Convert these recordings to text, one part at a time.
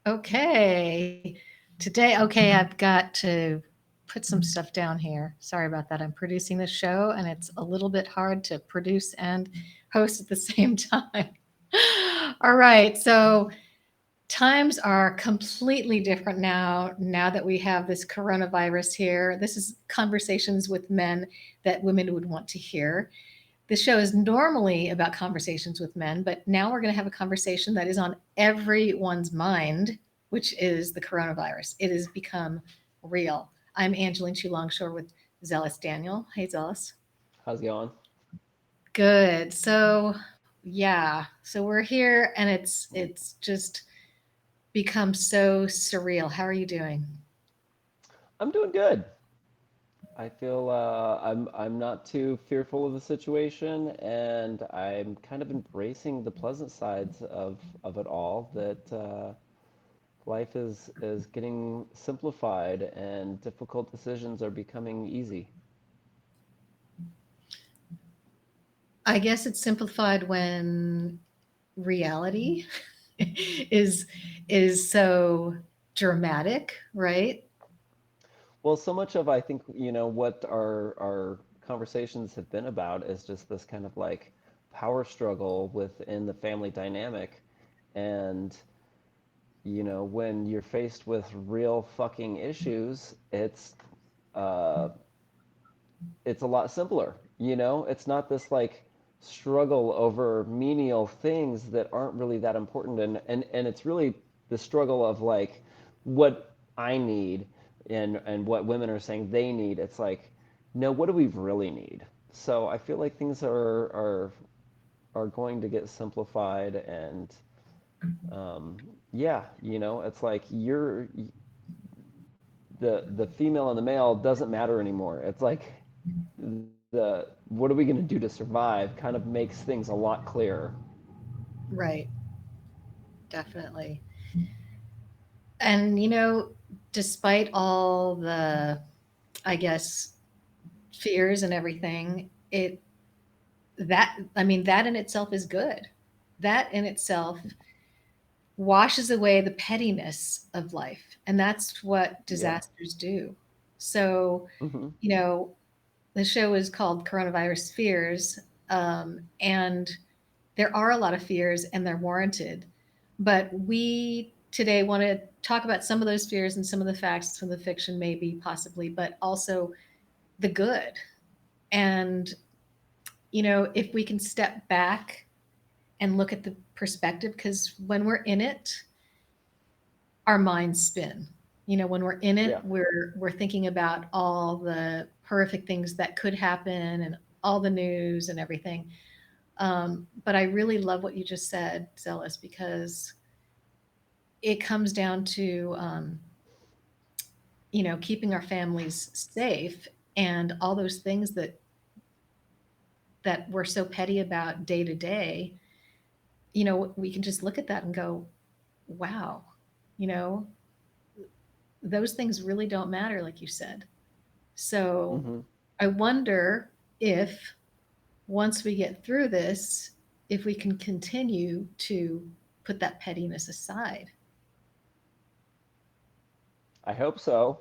Okay. Today, okay, I've got to put some stuff down here. Sorry about that. I'm producing this show and it's a little bit hard to produce and host at the same time. All right. So times are completely different now that we have this coronavirus here. This is conversations with men that women would want to hear. This show is normally about conversations with men, but now we're going to have a conversation that is on everyone's mind, which is the coronavirus. It has become real. I'm Angeline Longshore with Zelis Daniel. Hey, Zelis. How's it going? Good. So, yeah. So we're here, and it's just become so surreal. How are you doing? I'm doing good. I feel I'm not too fearful of the situation, and I'm kind of embracing the pleasant sides of it all. That life is getting simplified, and difficult decisions are becoming easy. I guess it's simplified when reality is is so dramatic, right? Well, so much of I think what our conversations have been about is just this kind of like power struggle within the family dynamic, and when you're faced with real fucking issues, uh, it's a lot simpler. It's not this like struggle over menial things that aren't really that important, and it's really the struggle of like what I need and what women are saying they need. It's like, no, what do we really need? So I feel like things are going to get simplified and yeah, it's like the female and the male doesn't matter anymore. It's like the what are we going to do to survive kind of makes things a lot clearer. Right, definitely. And despite all the, I guess, fears and everything, it that I mean that in itself is good. That in itself washes away the pettiness of life, and that's what Yeah. disasters do. So, Hmm. you know, the show is called Coronavirus Fears, and there are a lot of fears, and they're warranted. But we today want to talk about some of those fears and some of the facts from the fiction, maybe, possibly, but also the good. And if we can step back and look at the perspective, because when we're in it, our minds spin. When we're in it, Yeah. we're thinking about all the horrific things that could happen and all the news and everything. But I really love what you just said, Zealous, because it comes down to keeping our families safe and all those things that we're so petty about day to day. We can just look at that and go, wow, you know, those things really don't matter, like you said. So Hmm. I wonder if once we get through this, if we can continue to put that pettiness aside. I hope so.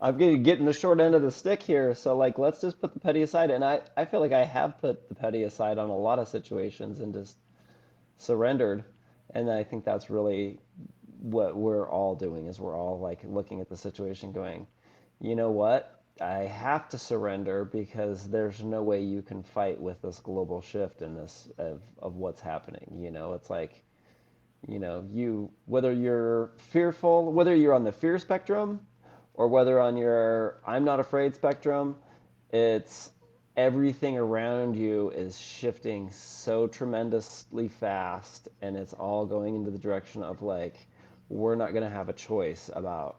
I'm getting the short end of the stick here, so like let's just put the petty aside. And I feel like I have put the petty aside on a lot of situations and just surrendered. And I think that's really what we're all doing is we're all like looking at the situation going, you know what? I have to surrender because there's no way you can fight with this global shift in this of what's happening. It's like, you whether you're fearful, whether you're on the fear spectrum or whether on your I'm not afraid spectrum, it's everything around you is shifting so tremendously fast and it's all going into the direction of like we're not going to have a choice about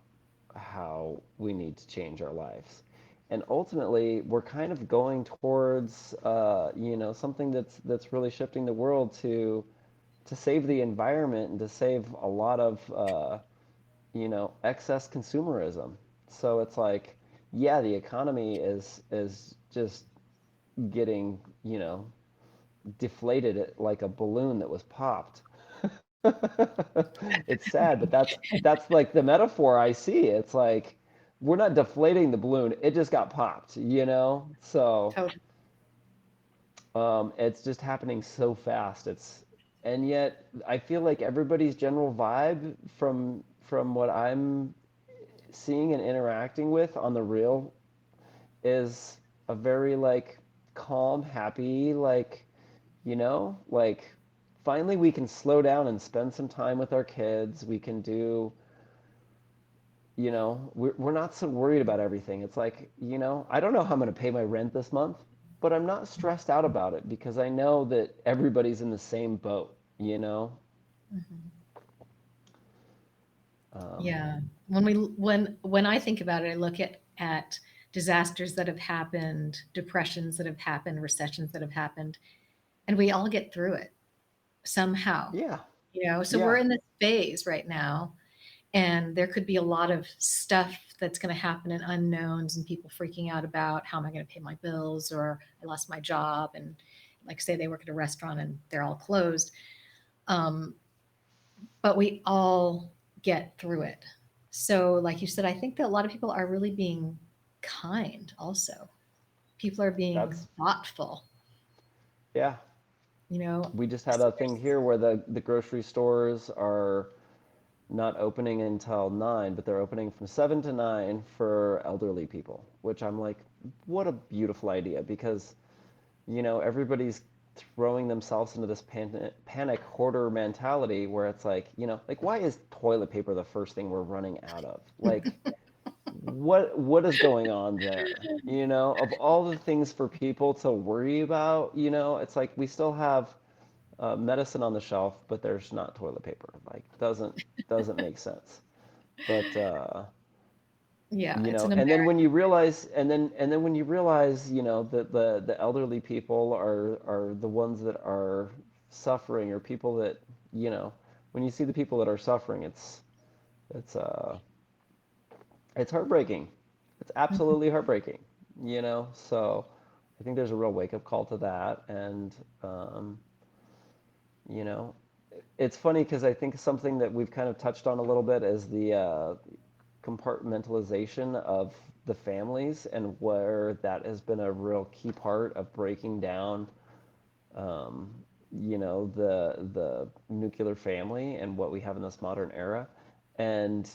how we need to change our lives. And ultimately, we're kind of going towards, something that's really shifting the world to save the environment and to save a lot of excess consumerism. So it's like, yeah, the economy is just getting deflated like a balloon that was popped. It's sad, but that's like the metaphor I see. It's like we're not deflating the balloon; it just got popped, you know? So Totally. it's just happening so fast. And yet I feel like everybody's general vibe from what I'm seeing and interacting with on the real is a very like calm, happy, like, like finally we can slow down and spend some time with our kids. We can do, we're not so worried about everything. It's like, I don't know how I'm going to pay my rent this month, but I'm not stressed out about it because I know that everybody's in the same boat, you know? Mhm. Um, Yeah. When I think about it, I look at disasters that have happened, depressions that have happened, recessions that have happened, and we all get through it somehow. yeah, So we're yeah, in this phase right now, and there could be a lot of stuff that's going to happen and unknowns and people freaking out about how am I going to pay my bills, or I lost my job, and like say they work at a restaurant and they're all closed. Um, but we all get through it. So, like you said, I think that a lot of people are really being kind also. People are being that's, thoughtful, yeah. you know. We just had So a thing here where the grocery stores are not opening until 9, but they're opening from 7 to 9 for elderly people, which I'm like, what a beautiful idea because, everybody's throwing themselves into this panic hoarder mentality where it's like, like why is toilet paper the first thing we're running out of? Like what is going on there? Of all the things for people to worry about, it's like we still have medicine on the shelf, but there's not toilet paper. Like doesn't make sense. But yeah, it's an and then when American. you realize, and then when you realize, that the elderly people are the ones that are suffering, or people that, when you see the people that are suffering, it's it's heartbreaking. It's absolutely heartbreaking. So I think there's a real wake up call to that, and um, you know, it's funny because I think something that we've kind of touched on a little bit is the compartmentalization of the families, and where that has been a real key part of breaking down, um, the nuclear family and what we have in this modern era. And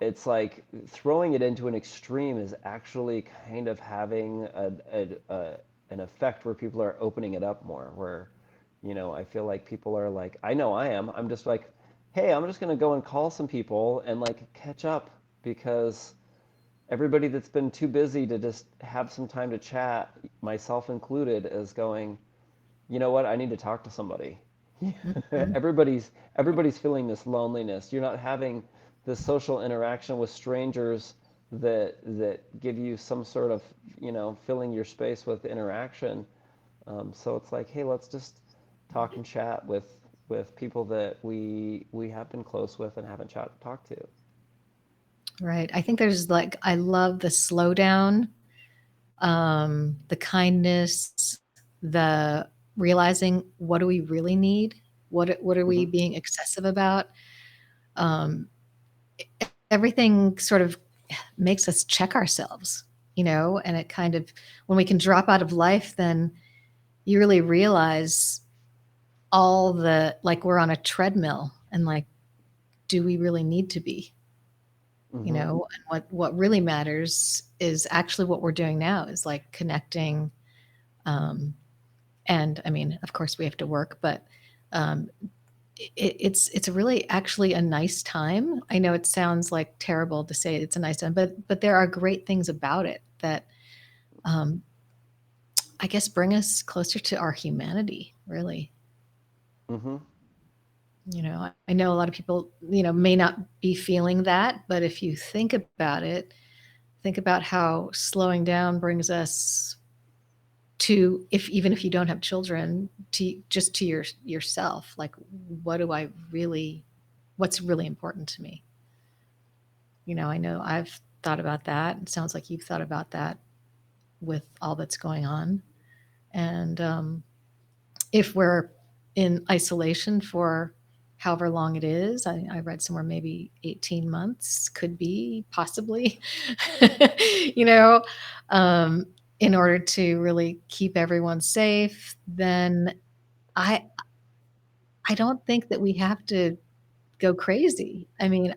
it's like throwing it into an extreme is actually kind of having an effect where people are opening it up more. Where, I feel like people are like, I know I am. I'm just like, hey, I'm just gonna go and call some people and like catch up because everybody that's been too busy to just have some time to chat, myself included, is going, you know what? I need to talk to somebody. Mhm. everybody's feeling this loneliness. You're not having this social interaction with strangers that give you some sort of, filling your space with interaction. So it's like, hey, let's just talk and chat with people that we have been close with and haven't talked to. Right. I think there's like I love the slowdown, the kindness, the realizing what do we really need? What are we Hmm. being excessive about? Um, Everything sort of makes us check ourselves, and it kind of when we can drop out of life, then you really realize all the like we're on a treadmill and like do we really need to be? Hmm. And what really matters is actually what we're doing now is like connecting. um, and I mean, of course we have to work, but um, it's really actually a nice time. I know it sounds like terrible to say it's a nice time, but there are great things about it that um, I guess bring us closer to our humanity, really. Hmm. I know a lot of people, may not be feeling that, but if you think about it, think about how slowing down brings us to, if even if you don't have children, to just to yourself, like what do I really, what's really important to me? I know I've thought about that. It sounds like you've thought about that with all that's going on. And if we're in isolation for however long it is. I read somewhere maybe 18 months, could be, possibly, you know, um, in order to really keep everyone safe, then I I don't think that we have to go crazy. I mean,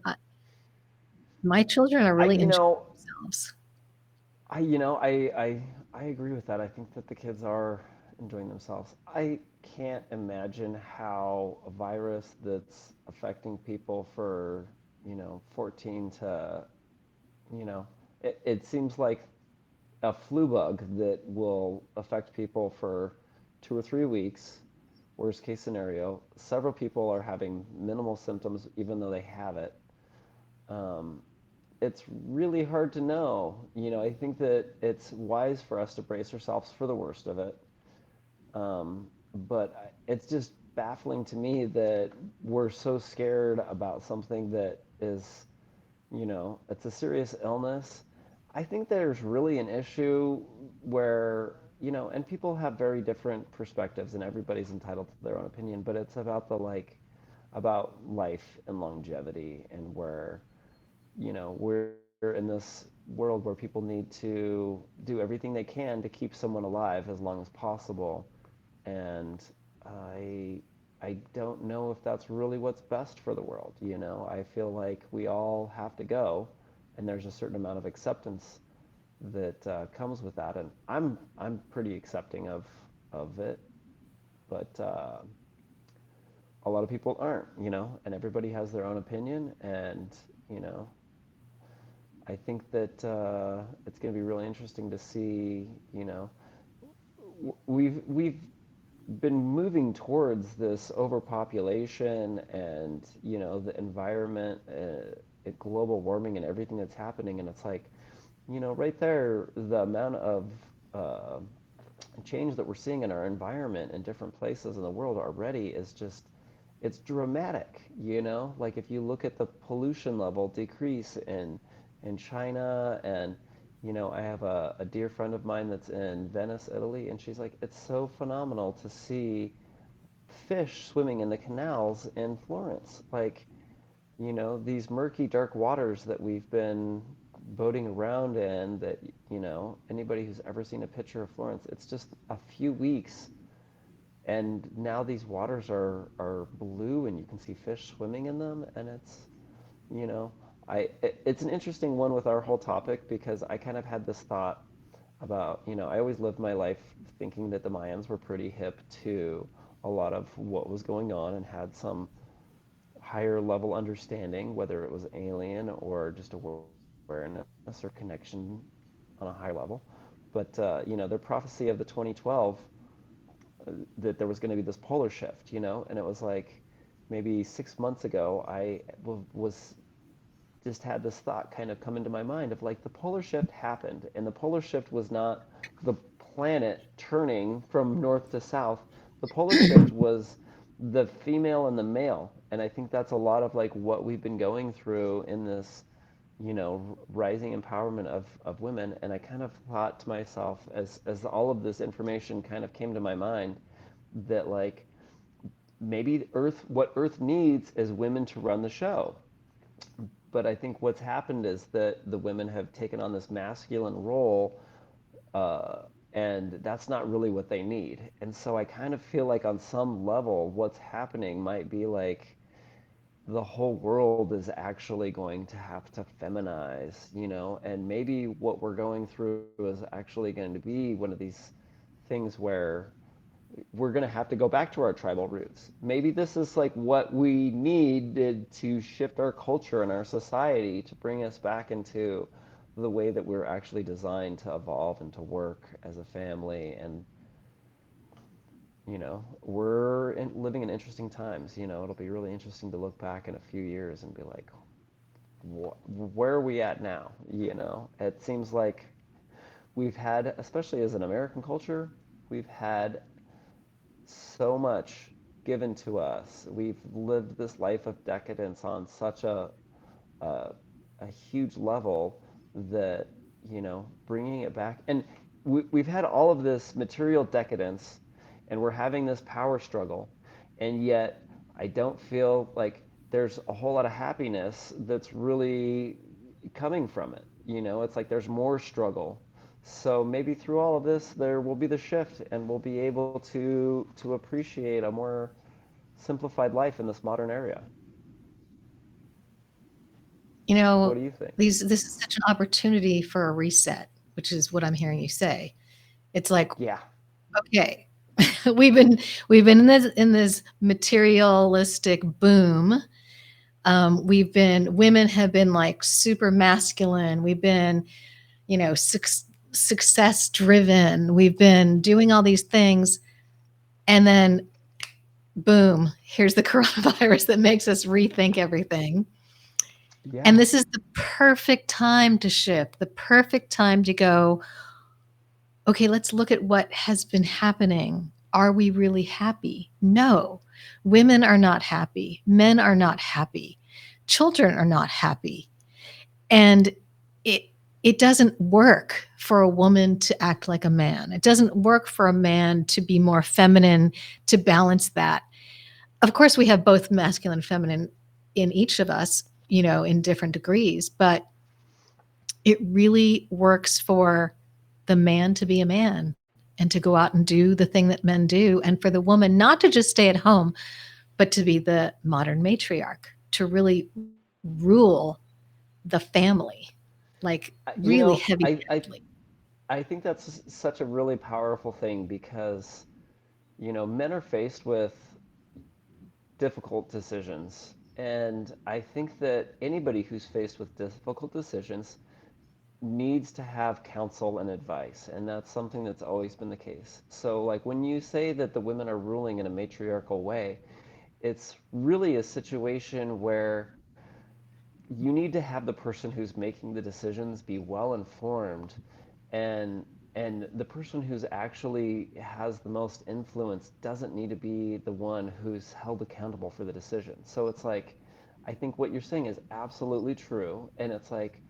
my children are I, really you enjoying know, themselves. I, you know, I agree with that. I think that the kids are enjoying themselves. I can't imagine how a virus that's affecting people for, 14 to, you know, it seems like a flu bug that will affect people for 2 or 3 weeks. Worst case scenario, several people are having minimal symptoms even though they have it. Um, it's really hard to know. I think that it's wise for us to brace ourselves for the worst of it. But it's just baffling to me that we're so scared about something that is, it's a serious illness. I think there's really an issue where, and people have very different perspectives and everybody's entitled to their own opinion, but it's about about life and longevity and where, we're in this world where people need to do everything they can to keep someone alive as long as possible. And I I don't know if that's really what's best for the world. I feel like we all have to go, and there's a certain amount of acceptance that comes with that. And I'm pretty accepting of it, but a lot of people aren't. And everybody has their own opinion, and you know, I think that it's going to be really interesting to see. We've been moving towards this overpopulation and the environment, global warming, and everything that's happening, and it's like right there, the amount of uh, change that we're seeing in our environment in different places in the world already is just it's dramatic. Like if you look at the pollution level decrease in China. And I have a dear friend of mine that's in Venice, Italy, and she's like, it's so phenomenal to see fish swimming in the canals in Florence. Like, these murky, dark waters that we've been boating around in, that, anybody who's ever seen a picture of Florence, it's just a few weeks. And now these waters are blue and you can see fish swimming in them. And you know, it's an interesting one with our whole topic because I kind of had this thought about, I always lived my life thinking that the Mayans were pretty hip to a lot of what was going on and had some higher level understanding, whether it was alien or just awareness or connection on a high level. But their prophecy of the 2012, that there was going to be this polar shift, and it was like maybe 6 months ago, was just had this thought kind of come into my mind of like the polar shift happened, and the polar shift was not the planet turning from north to south. The polar shift was the female and the male, and I think that's a lot of like what we've been going through in this rising empowerment of women. And I kind of thought to myself as all of this information kind of came to my mind that like maybe what Earth needs is women to run the show. But I think what's happened is that the women have taken on this masculine role, uh, and that's not really what they need. And so I kind of feel like on some level, what's happening might be like the whole world is actually going to have to feminize, and maybe what we're going through is actually going to be one of these things where we're going to have to go back to our tribal roots. Maybe this is like what we needed to shift our culture and our society to bring us back into the way that we're actually designed to evolve and to work as a family. And, we're living in interesting times. It'll be really interesting to look back in a few years and be like, where are we at now? It seems like we've had, especially as an American culture, we've had so much given to us. We've lived this life of decadence on such a, a huge level that, bringing it back. And we've had all of this material decadence, and we're having this power struggle. And yet, I don't feel like there's a whole lot of happiness that's really coming from it. It's like there's more struggle. So maybe through all of this, there will be the shift, and we'll be able to appreciate a more simplified life in this modern era. You What know, do you think? this is such an opportunity for a reset, which is what I'm hearing you say. It's like, Yeah. okay, we've been we've been in this materialistic boom. Women have been like super masculine. We've been, success driven. We've been doing all these things, and then boom, here's the coronavirus that makes us rethink everything. And Yeah. this is the perfect time to shift, the perfect time to go, okay, let's look at what has been happening. Are we really happy? No. Women are not happy. Men are not happy. Children are not happy. And it it doesn't work for a woman to act like a man. It doesn't work for a man to be more feminine to balance that. Of course, we have both masculine and feminine in each of us, in different degrees, but it really works for the man to be a man and to go out and do the thing that men do, and for the woman not to just stay at home, but to be the modern matriarch, to really rule the family, like You really know, heavy I, I handedly. I think that's such a really powerful thing because, men are faced with difficult decisions. And I think that anybody who's faced with difficult decisions needs to have counsel and advice. And that's something that's always been the case. So, like, when you say that the women are ruling in a matriarchal way, it's really a situation where you need to have the person who's making the decisions be well informed, and the person who's actually has the most influence doesn't need to be the one who's held accountable for the decision. So it's like, I think what you're saying is absolutely true, and it's like,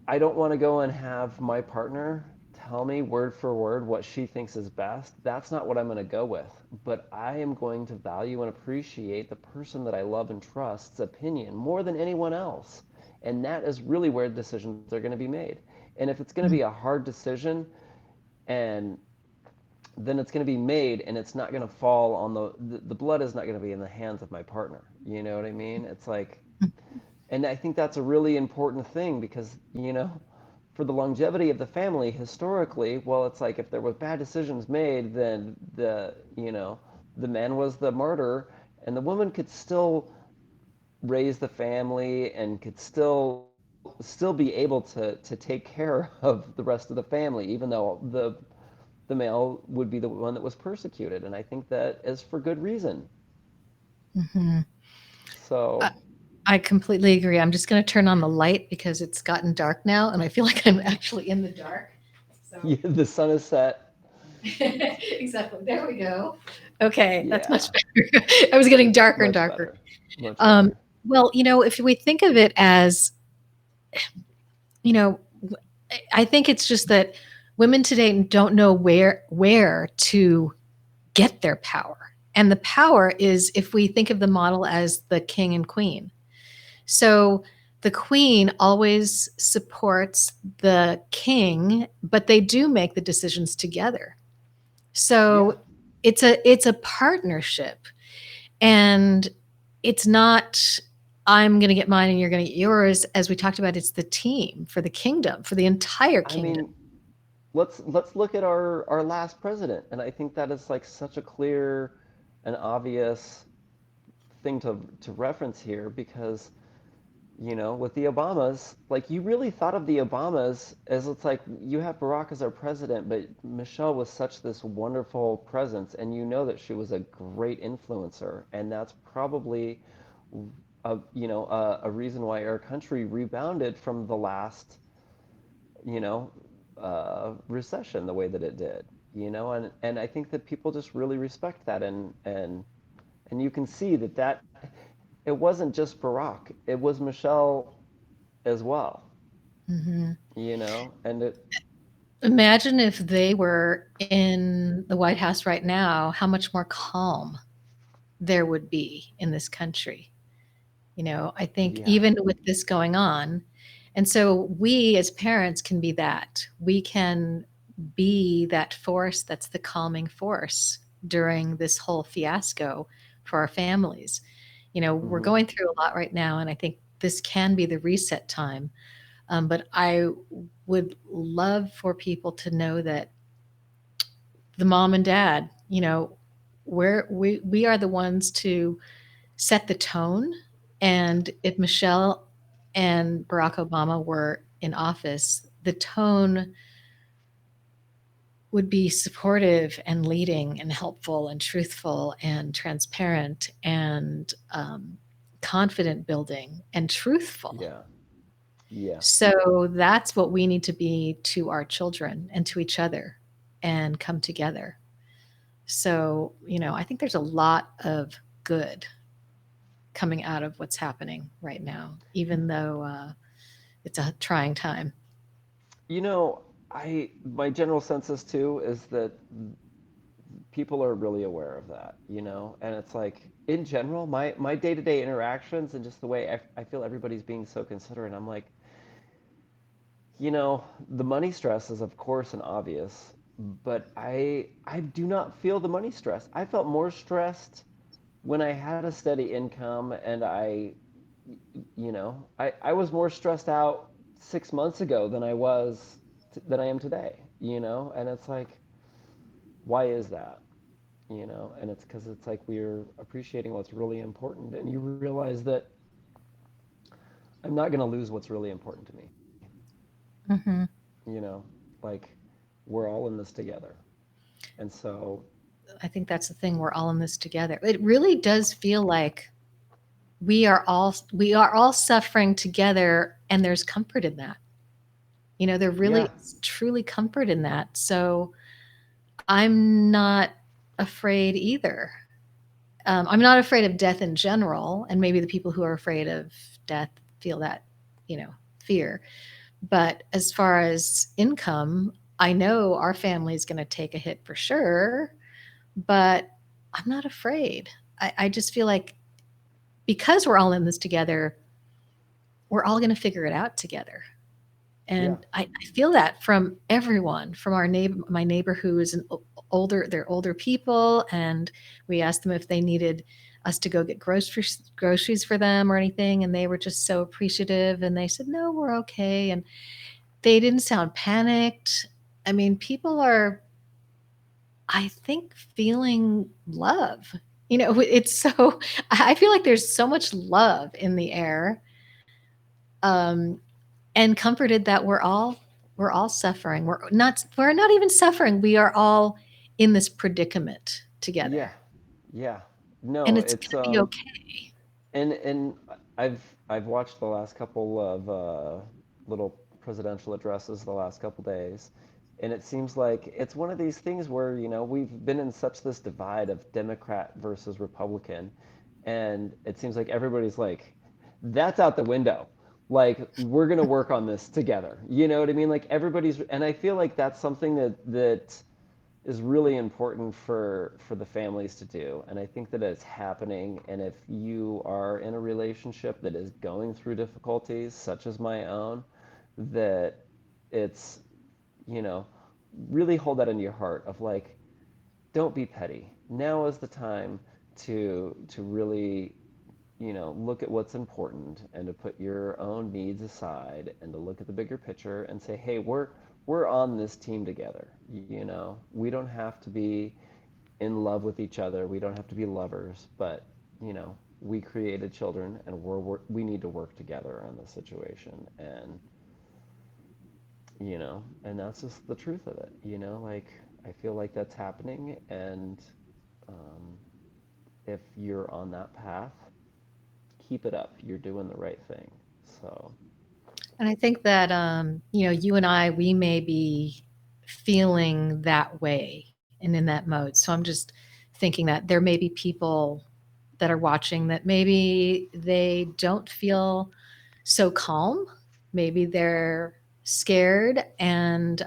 I don't want to go and have my partner tell me word for word what she thinks is best. That's not what I'm going to go with. But I am going to value and appreciate the person that I love and trust's opinion more than anyone else. And that is really where decisions are going to be made. And if it's going to be a hard decision, and then it's going to be made, and it's not going to fall on the blood is not going to be in the hands of my partner. You know what I mean? It's like, and I think that's a really important thing because, for the longevity of the family historically, well, it's like if there were bad decisions made, then the man was the martyr, and the woman could still raise the family and could still be able to take care of the rest of the family, even though the male would be the one that was persecuted. And I think that is for good reason. Mhm. I, So I completely agree. I'm just going to turn on the light because it's gotten dark now, and I feel like I'm actually in the dark. So yeah, the sun is set. exactly. There we go. Okay, that's much Yeah, better. I was getting darker and much darker. better. Much Um, better. well, if we think of it as, you know, I think it's just that women today don't know where to get their power. And the power is, if we think of the model as the king and queen. So the queen always supports the king, but they do make the decisions together. Yeah. So it's a partnership, and it's not I'm going to get mine and you're going to get yours. As we talked about, it's the team for the kingdom, for the entire I kingdom. mean, let's look at our last president, and I think that is like such a clear and obvious thing to reference here because with the Obamas, like you really thought of the Obamas as it's like you have Barack as our president, but Michelle was such this wonderful presence, and that she was a great influencer, and that's probably a reason why our country rebounded from the last you know recession the way that it did. And I think that people just really respect that, and you can see that it wasn't just Barack, it was Michelle as well. Hmm. And it. Imagine if they were in the White House right now, how much more calm there would be in this country. I think Yeah, even with this going on, and so we as parents can be that. We can be that force that's the calming force during this whole fiasco for our families. We're hmm, going through a lot right now, and I think this can be the reset time. But I would love for people to know that the mom and dad, we are the ones to set the tone. And if Michelle and Barack Obama were in office, the tone would be supportive and leading and helpful and truthful and transparent and confident building and truthful. yeah, yeah. So that's what we need to be to our children and to each other and come together. So, I think there's a lot of good coming out of what's happening right now, even though it's a trying time. You know, my general census too is that people are really aware of that, and it's like in general, my day-to-day interactions and just the way I feel everybody's being so considerate. I'm like, the money stress is of course an obvious, but I do not feel the money stress. I felt more stressed when I had a steady income and I was more stressed out 6 months ago than I am today, and it's like, why is that? And it's because it's like we're appreciating what's really important, and you realize that I'm not going to lose what's really important to me, Hmm. you know, like we're all in this together. And so, I think that's the thing. We're all in this together. It really does feel like we are all suffering together, and there's comfort in that. There really yeah, is truly comfort in that. So I'm not afraid either. I'm not afraid of death in general, and maybe the people who are afraid of death feel that, fear. But as far as income, I know our family is going to take a hit for sure, but I'm not afraid. I just feel like because we're all in this together, we're all going to figure it out together. yeah, And I feel that from everyone, from my neighbor who is they're older people, and we asked them if they needed us to go get groceries for them or anything, and they were just so appreciative, and they said, no, we're okay. And they didn't sound panicked. I mean, people are, I think, feeling love. It's so, I feel like there's so much love in the air, um, and comforted that we're all suffering. We're not even suffering. We are all in this predicament yeah, together, yeah. and No, it's it's going to be okay. and I've watched the last couple of little presidential addresses the last couple days, and it seems like it's one of these things where we've been in such this divide of Democrat versus Republican, and it seems like everybody's like, that's out the window. Like we're gonna work on this together. You know what I mean? Like everybody's, and I feel like that's something that is really important for the families to do, and I think that it's happening. And if you are in a relationship that is going through difficulties such as my own, that it's you know really hold that in your heart of like, don't be petty. Now is the time to really look at what's important and to put your own needs aside and to look at the bigger picture and say, hey, we're on this team together. We don't have to be in love with each other. We don't have to be lovers, but we created children, and we need to work together on this situation. And that's just the truth of it. Like I feel like that's happening, and um, if you're on that path, keep it up. You're doing the right thing. So, And I think that you and I, we may be feeling that way and in that mode. So I'm just thinking that there may be people that are watching that maybe they don't feel so calm. Maybe they're scared, and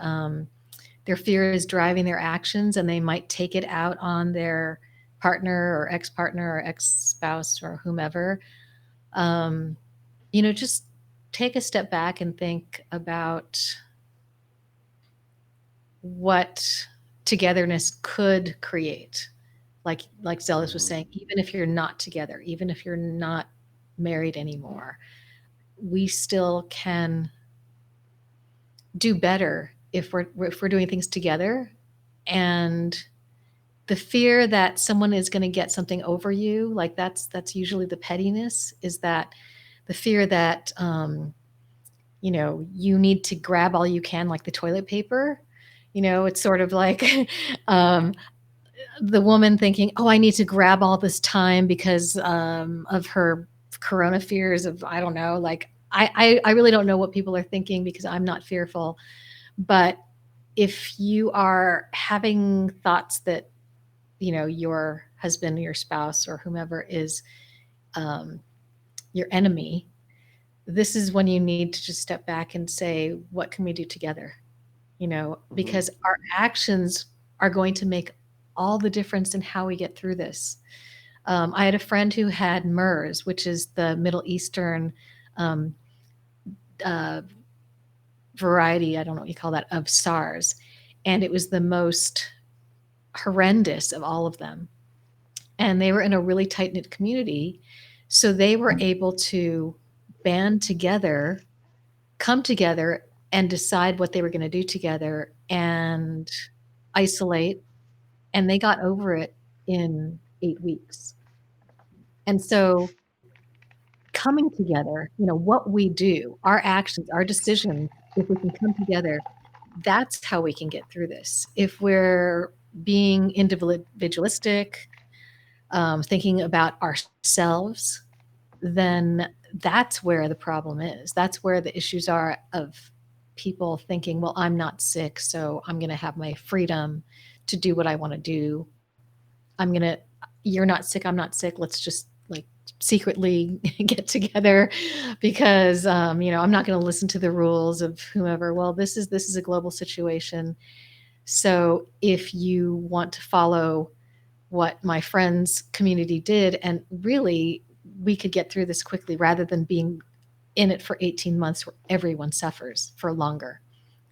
Their fear is driving their actions, and they might take it out on their partner or ex-partner or ex-spouse or whomever. Um, just take a step back and think about what togetherness could create. Like Zealous was Hmm. saying, even if you're not together, even if you're not married anymore, we still can do better if we're doing things together. And the fear that someone is going to get something over you, like that's usually the pettiness, is that the fear that you need to grab all you can, like the toilet paper. It's sort of like um, the woman thinking, oh, I need to grab all this time because of her corona fears of, I don't know, like I really don't know what people are thinking because I'm not fearful. But if you are having thoughts that, your husband, your spouse, or whomever is um, your enemy, this is when you need to just step back and say, what can we do together? Hmm. Because our actions are going to make all the difference in how we get through this. I had a friend who had MERS, which is the Middle Eastern um, uh, variety, I don't know what you call that, of SARS. And it was the most horrendous of all of them. And they were in a really tight knit community. So they were able to band together, come together, and decide what they were going to do together and isolate. And they got over it in 8 weeks. And so coming together, what we do, our actions, our decisions, if we can come together, that's how we can get through this. If we're being individualistic, thinking about ourselves, then that's where the problem is. That's where the issues are of people thinking, well, I'm not sick, so I'm going to have my freedom to do what I want to do. I'm going to, you're not sick, I'm not sick. Let's just like secretly get together because, I'm not going to listen to the rules of whomever. Well, this is a global situation. So if you want to follow what my friends community did, and really we could get through this quickly rather than being in it for 18 months where everyone suffers for longer.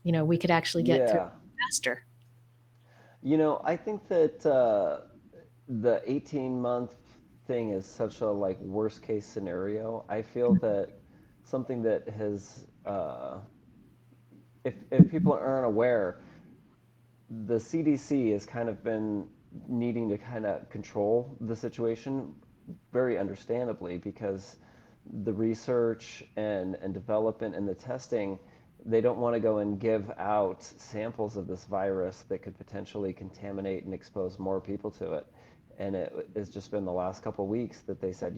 We could actually get through Yeah. it faster. I think that the 18-month thing is such a like worst case scenario. I feel that something that has if people aren't aware, the CDC has kind of been needing to kind of control the situation very understandably because the research and development and the testing, they don't want to go and give out samples of this virus that could potentially contaminate and expose more people to it. And it has just been the last couple of weeks that they said,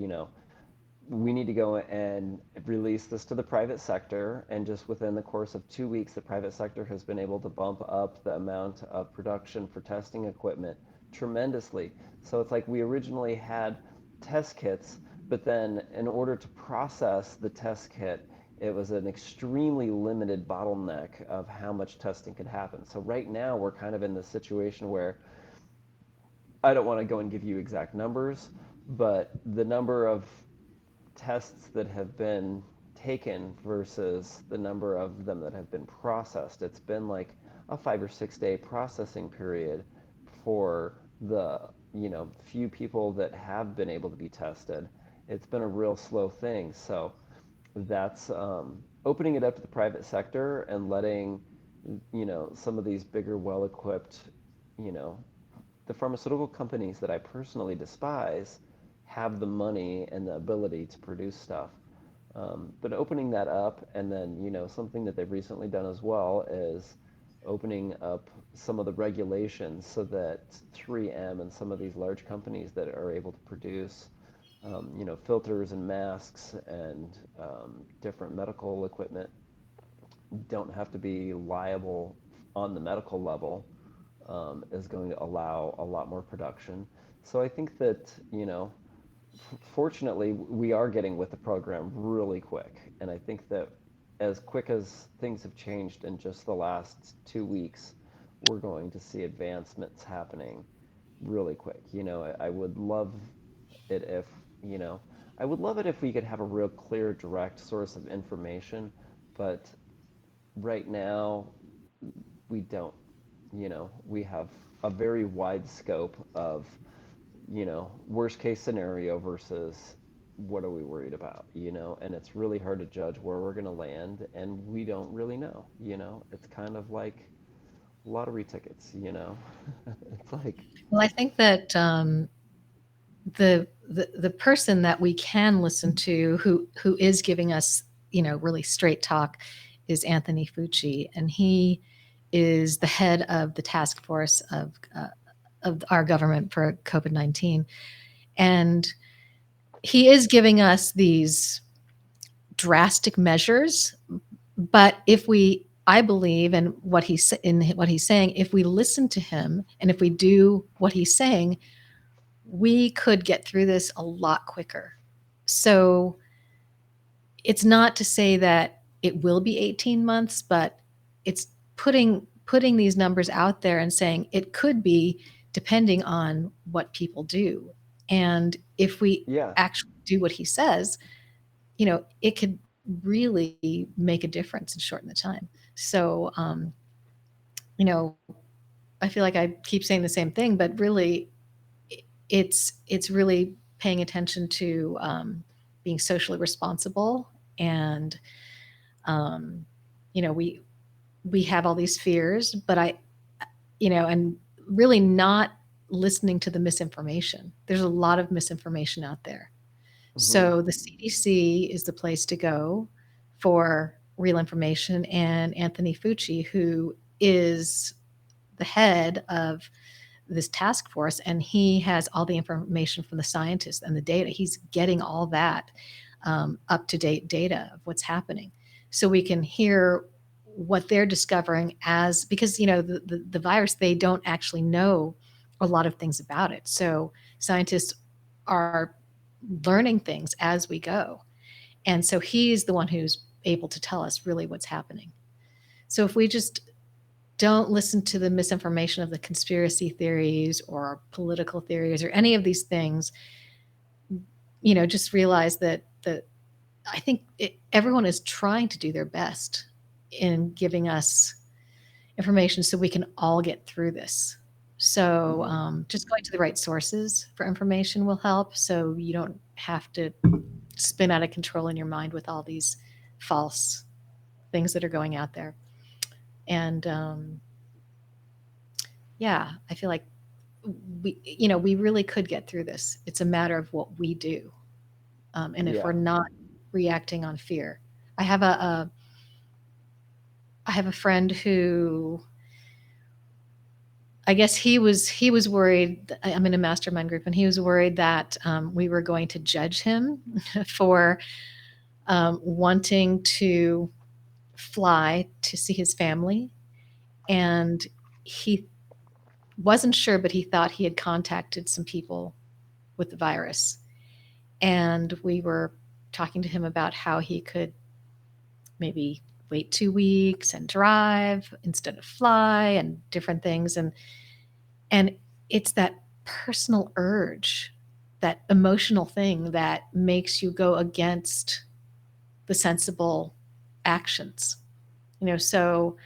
we need to go and release this to the private sector. And just within the course of 2 weeks, the private sector has been able to bump up the amount of production for testing equipment tremendously. So it's like we originally had test kits, but then in order to process the test kit, it was an extremely limited bottleneck of how much testing could happen. So right now we're kind of in this situation where I don't want to go and give you exact numbers, but the number of tests that have been taken versus the number of them that have been processed. It's been like a 5 or 6 day processing period for the few people that have been able to be tested. It's been a real slow thing. So that's opening it up to the private sector and letting some of these bigger, well-equipped, you know, the pharmaceutical companies that I personally despise have the money and the ability to produce stuff. But opening that up, and then something that they've recently done as well is opening up some of the regulations so that 3M and some of these large companies that are able to produce filters and masks and different medical equipment don't have to be liable on the medical level, is going to allow a lot more production. So I think that, fortunately, we are getting with the program really quick. And I think that as quick as things have changed in just the last 2 weeks, we're going to see advancements happening really quick. I would love it if, you know, I would love it if we could have a real clear, direct source of information, but right now we don't. We have a very wide scope of, worst case scenario versus what are we worried about, and it's really hard to judge where we're going to land, and we don't really know. It's kind of like lottery tickets. It's like, Well, I think that the person that we can listen to who is giving us really straight talk is Anthony Fucci, and he is the head of the task force of our government for COVID-19, and he is giving us these drastic measures. But if we, I believe, in what he's saying, if we listen to him and if we do what he's saying, we could get through this a lot quicker. So it's not to say that it will be 18 months, but it's putting these numbers out there and saying it could be, depending on what people do. And if we yeah. actually do what he says, it could really make a difference and shorten the time. So, you know, I feel like I keep saying the same thing, but really, it's really paying attention to being socially responsible, and um, we have all these fears, but and really not listening to the misinformation. There's a lot of misinformation out there. Hmm. So the CDC is the place to go for real information. And Anthony Fucci, who is the head of this task force, and he has all the information from the scientists and the data. He's getting all that up to date data of what's happening. So we can hear what they're discovering, as because the virus, they don't actually know a lot of things about it. So scientists are learning things as we go. And so he's the one who's able to tell us really what's happening. So if we just don't listen to the misinformation of the conspiracy theories or political theories or any of these things, just realize that I think everyone is trying to do their best in giving us information so we can all get through this. So Hmm. just going to the right sources for information will help, so you don't have to spin out of control in your mind with all these false things that are going out there. And yeah, I feel like we really could get through this. It's a matter of what we do, and if we're Yeah. not reacting on fear. I have I have a friend who, I guess he was worried. I'm in a mastermind group, and he was worried that we were going to judge him for wanting to fly to see his family, and he wasn't sure, but he thought he had contacted some people with the virus. And we were talking to him about how he could maybe wait 2 weeks and drive instead of fly and different things. And it's that personal urge, that emotional thing that makes you go against the sensible actions. So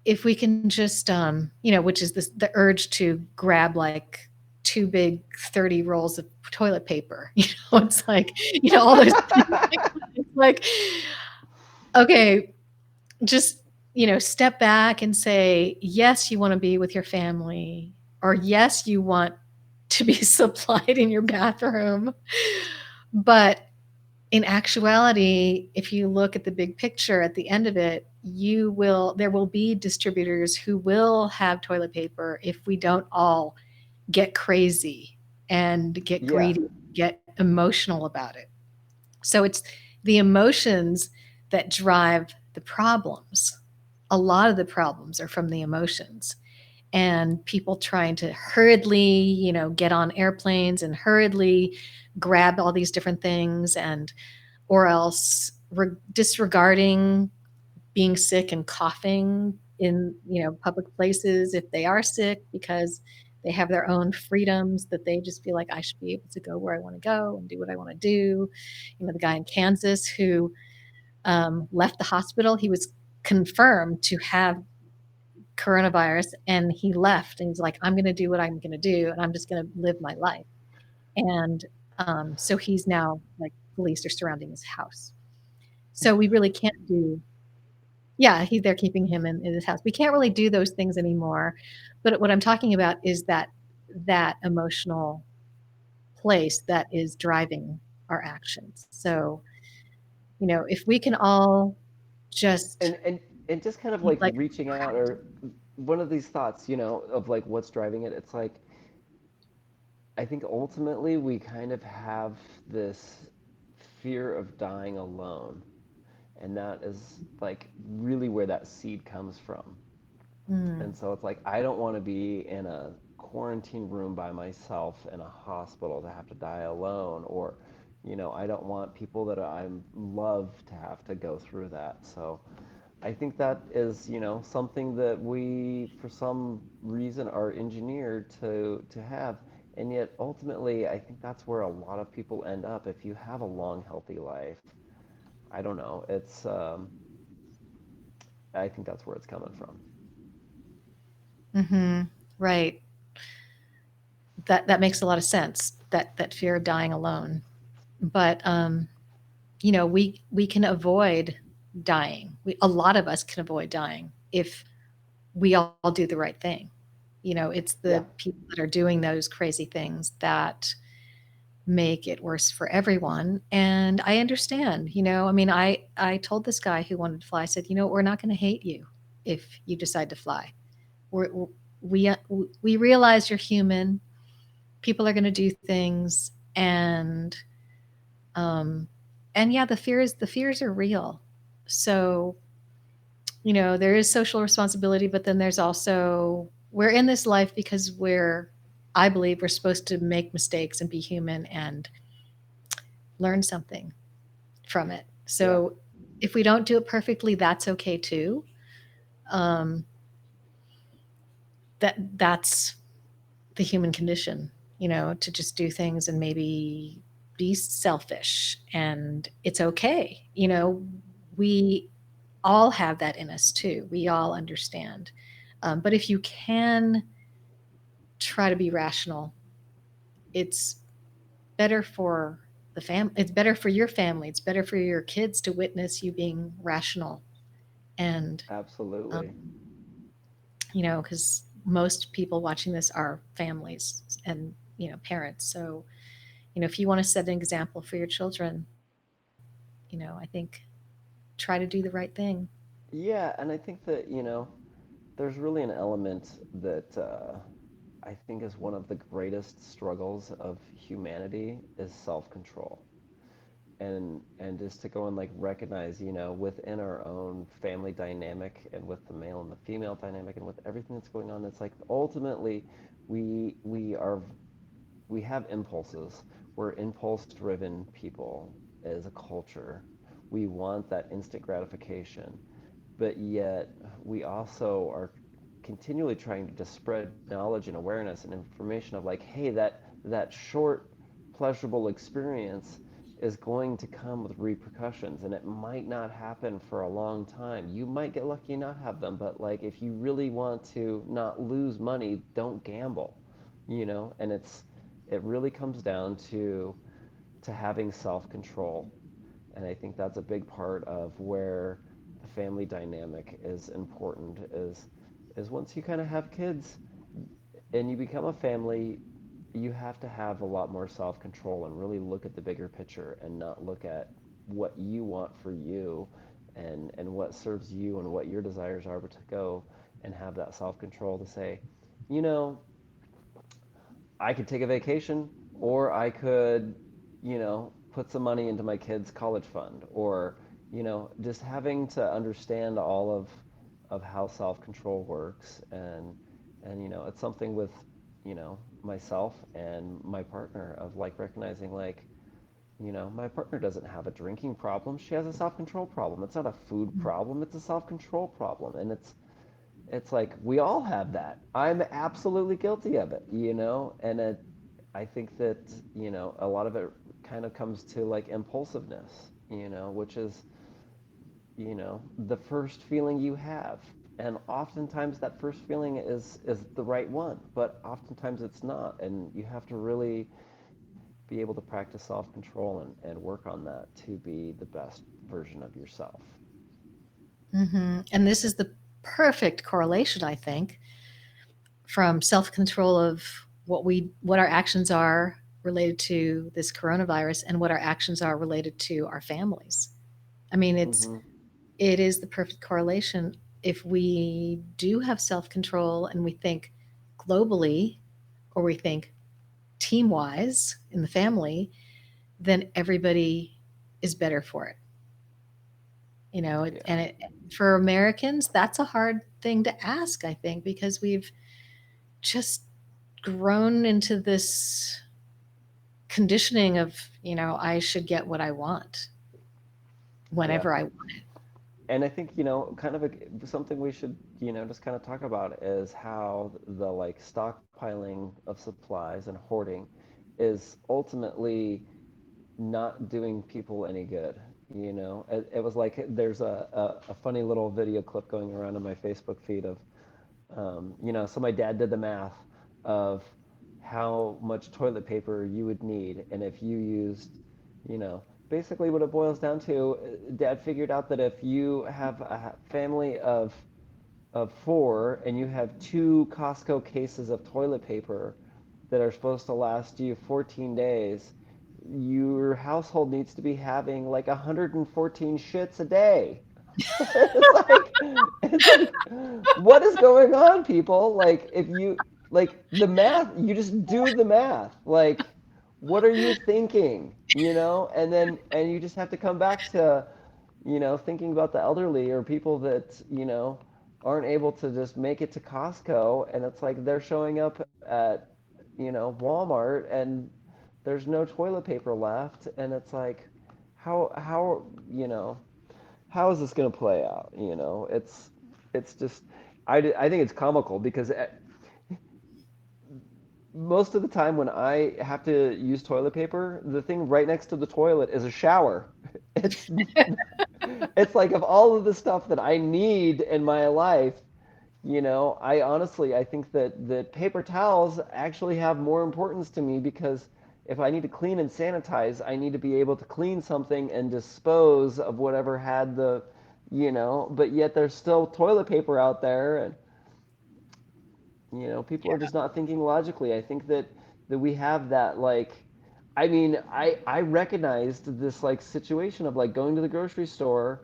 if we can just which is the urge to grab like two big 30 rolls of toilet paper. It's like, all those things. It's like, okay, just step back and say, yes, you want to be with your family, or yes, you want to be supplied in your bathroom, but in actuality, if you look at the big picture at the end of it, there will be distributors who will have toilet paper if we don't all get crazy and get Yeah. greedy, get emotional about it. So it's the emotions that drive the problems. A lot of the problems are from the emotions, and people trying to hurriedly, get on airplanes and hurriedly grab all these different things, and or else disregarding being sick and coughing in, public places if they are sick, because they have their own freedoms that they just feel like I should be able to go where I want to go and do what I want to do. The guy in Kansas who left the hospital, he was confirmed to have coronavirus, and he left and he's like, I'm going to do what I'm going to do, and I'm just going to live my life. And so he's now like, police are surrounding his house. So we really can't do, yeah, they're keeping him in his house. We can't really do those things anymore. But what I'm talking about is that emotional place that is driving our actions. So, if we can all just And just kind of be like like, reaching out, or one of these thoughts, of like what's driving it. It's like I think ultimately we kind of have this fear of dying alone, and that is like really where that seed comes from. mm, And so it's like I don't want to be in a quarantine room by myself in a hospital to have to die alone, or I don't want people that I love to have to go through that. So I think that is, something that we, for some reason, are engineered to have. And yet, ultimately, I think that's where a lot of people end up. If you have a long, healthy life, I don't know. I think that's where it's coming from. mm-hmm, right. That makes a lot of sense. That fear of dying alone. But we can avoid dying. A lot of us can avoid dying if we all do the right thing. It's the Yeah, people that are doing those crazy things that make it worse for everyone. And I understand, I mean, I told this guy who wanted to fly, I said, we're not going to hate you if you decide to fly. We're, we we realize you're human. People are going to do things, um, and yeah, the fears are real. So there is social responsibility, but then there's also, we're in this life because I believe we're supposed to make mistakes and be human and learn something from it. yeah, So if we don't do it perfectly, that's okay too. Um, that's the human condition, to just do things and maybe be selfish, and it's okay. We all have that in us too. We all understand. But if you can try to be rational, it's better for it's better for your family, it's better for your kids to witness you being rational. And um, absolutely. because most people watching this are families and parents. So if you want to set an example for your children, I think try to do the right thing. Yeah, and I think that, there's really an element that I think is one of the greatest struggles of humanity is self-control. And just to go and like recognize, within our own family dynamic and with the male and the female dynamic and with everything that's going on, it's like ultimately we are we have impulses. We're impulse-driven people as a culture. We want that instant gratification, but yet we also are continually trying to just spread knowledge and awareness and information of like, hey, that short pleasurable experience is going to come with repercussions, and it might not happen for a long time. You might get lucky and not have them, but like if you really want to not lose money, don't gamble, and it really comes down to having self-control. And I think that's a big part of where the family dynamic is important is once you kind of have kids and you become a family, you have to have a lot more self-control and really look at the bigger picture and not look at what you want for you and what serves you and what your desires are, but to go and have that self-control to say, you know, I could take a vacation, or I could, put some money into my kid's college fund, or, just having to understand all of how self-control works, and it's something with, myself and my partner of like recognizing like, my partner doesn't have a drinking problem. She has a self-control problem. It's not a food problem. It's a self-control problem, and it's like we all have that. I'm absolutely guilty of it, and I think that, a lot of it kind of comes to like impulsiveness, which is, the first feeling you have. And oftentimes that first feeling is the right one, but oftentimes it's not. And you have to really be able to practice self-control and work on that to be the best version of yourself. And this is the perfect correlation, I think, from self-control of what our actions are related to this coronavirus and what our actions are related to our families. I mean, Hmm. it is the perfect correlation. If we do have self-control and we think globally or we think team-wise in the family, then everybody is better for it. Yeah. And for Americans, that's a hard thing to ask, I think, because we've just grown into this conditioning of, I should get what I want Yeah. whenever I want it. And I think, kind of something we should, just kind of talk about is how the like stockpiling of supplies and hoarding is ultimately not doing people any good. It was like there's a funny little video clip going around on my Facebook feed of, so my dad did the math of how much toilet paper you would need, and if you used, basically what it boils down to, Dad figured out that if you have a family of four and you have two Costco cases of toilet paper that are supposed to last you 14 days, your household needs to be having like 114 shits a day. it's like what is going on, people? Like if you like the math, you just do the math. Like what are you thinking? And you just have to come back to, thinking about the elderly or people that, aren't able to just make it to Costco, and it's like they're showing up at, Walmart, and there's no toilet paper left, and it's like how how is this going to play out? It's just I think it's comical because most of the time when I have to use toilet paper, the thing right next to the toilet is a shower. It's it's like of all of the stuff that I need in my life, I honestly I think that paper towels actually have more importance to me because if I need to clean and sanitize, I need to be able to clean something and dispose of whatever had the, but yet there's still toilet paper out there, and people are just not thinking logically. I think that we have that like, I mean, I recognized this like situation of like going to the grocery store,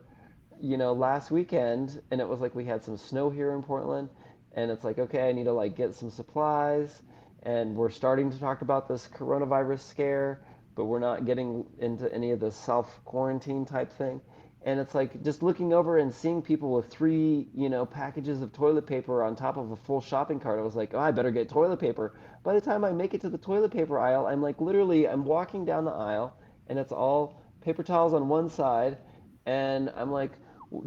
last weekend, and it was like we had some snow here in Portland, and it's like, okay, I need to like get some supplies, and we're starting to talk about this coronavirus scare, but we're not getting into any of the self quarantine type thing. And it's like just looking over and seeing people with three, packages of toilet paper on top of a full shopping cart. I was like, oh, I better get toilet paper. By the time I make it to the toilet paper aisle, I'm like literally, I'm walking down the aisle, and it's all paper towels on one side, and I'm like,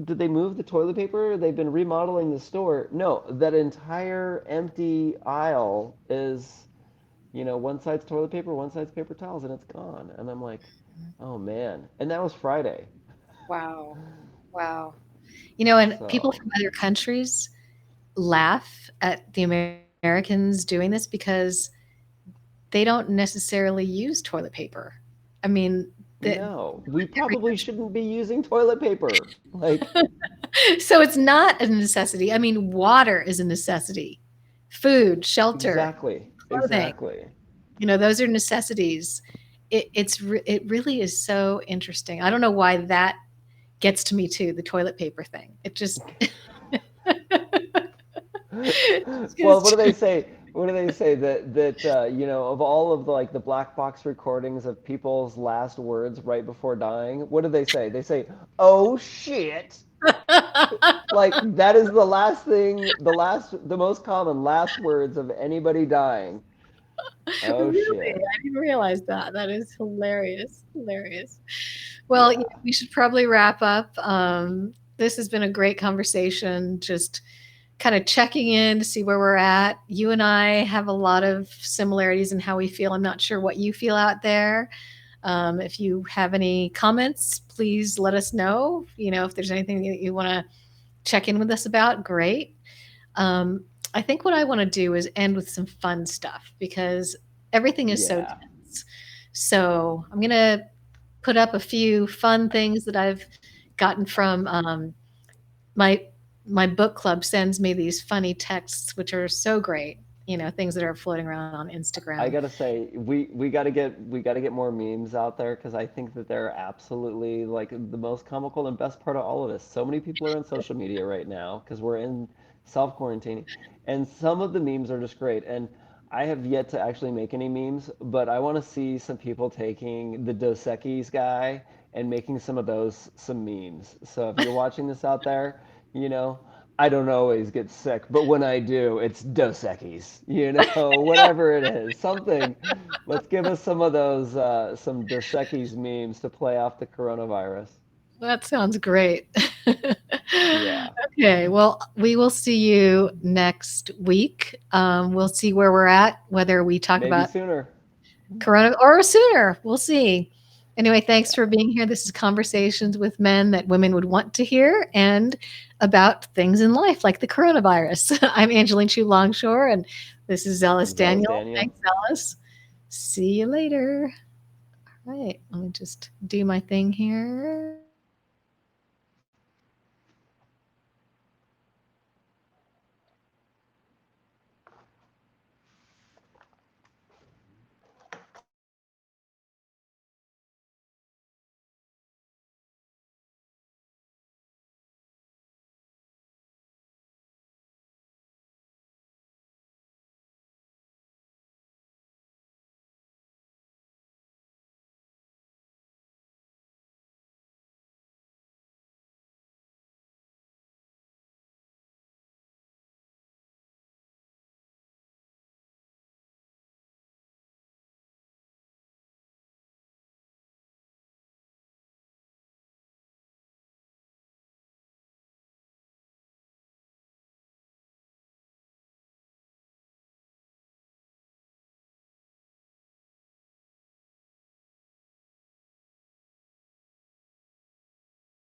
did they move the toilet paper? They've been remodeling the store. No, that entire empty aisle is, one side's toilet paper, one side's paper towels, and it's gone. And I'm like, oh man. And that was Friday. Wow. Wow. And people So, from other countries laugh at the Americans doing this because they don't necessarily use toilet paper. I mean, no, we every probably shouldn't be using toilet paper. Like, so it's not a necessity. I mean, water is a necessity. Food, shelter, exactly, clothing, exactly. those are necessities. It really is so interesting. I don't know why that gets to me too, the toilet paper thing. It just just Well, goes what do they to say? What do they say that of all of the like the black box recordings of people's last words right before dying? What do they say? They say, "Oh shit." Like that is the last thing, the most common last words of anybody dying. Oh Really? shit. I didn't realize that. That is hilarious. Hilarious. Well, Yeah. we should probably wrap up. This has been a great conversation. Just kind of checking in to see where we're at. You and I have a lot of similarities in how we feel. I'm not sure what you feel out there. If you have any comments, please let us know. If there's anything that you want to check in with us about, great. Um, I think what I want to do is end with some fun stuff because everything is so Yeah. tense. So I'm going to put up a few fun things that I've gotten from my my book club sends me these funny texts, which are so great. Things that are floating around on I Instagram. gotta say, we gotta get more memes out there because I think that they're absolutely like the most comical and best part of all of this. So many people are on social media right now because we're in self quarantining, and some of the memes are just great. And I have yet to actually make any memes, but I want to see some people taking the Dos Equis guy and making some of those some memes. So if you're watching this out there, you know, I don't always get sick, but when I do, it's Dos Equis, whatever it is, something. Let's give us some of those, some Dos Equis memes to play off the coronavirus. That sounds great. Yeah, Okay, well, we will see you next week. We'll see where we're at, whether we talk maybe about sooner. Corona or sooner. We'll see. Anyway, thanks for Yeah. being here. This is Conversations with Men that women would want to hear and about things in life like the coronavirus. I'm Angeline Chu Longshore, and this is Zelis I'm Zealous Daniel. Daniel. Thanks, Zelis. See you later. All right, let me just do my thing here.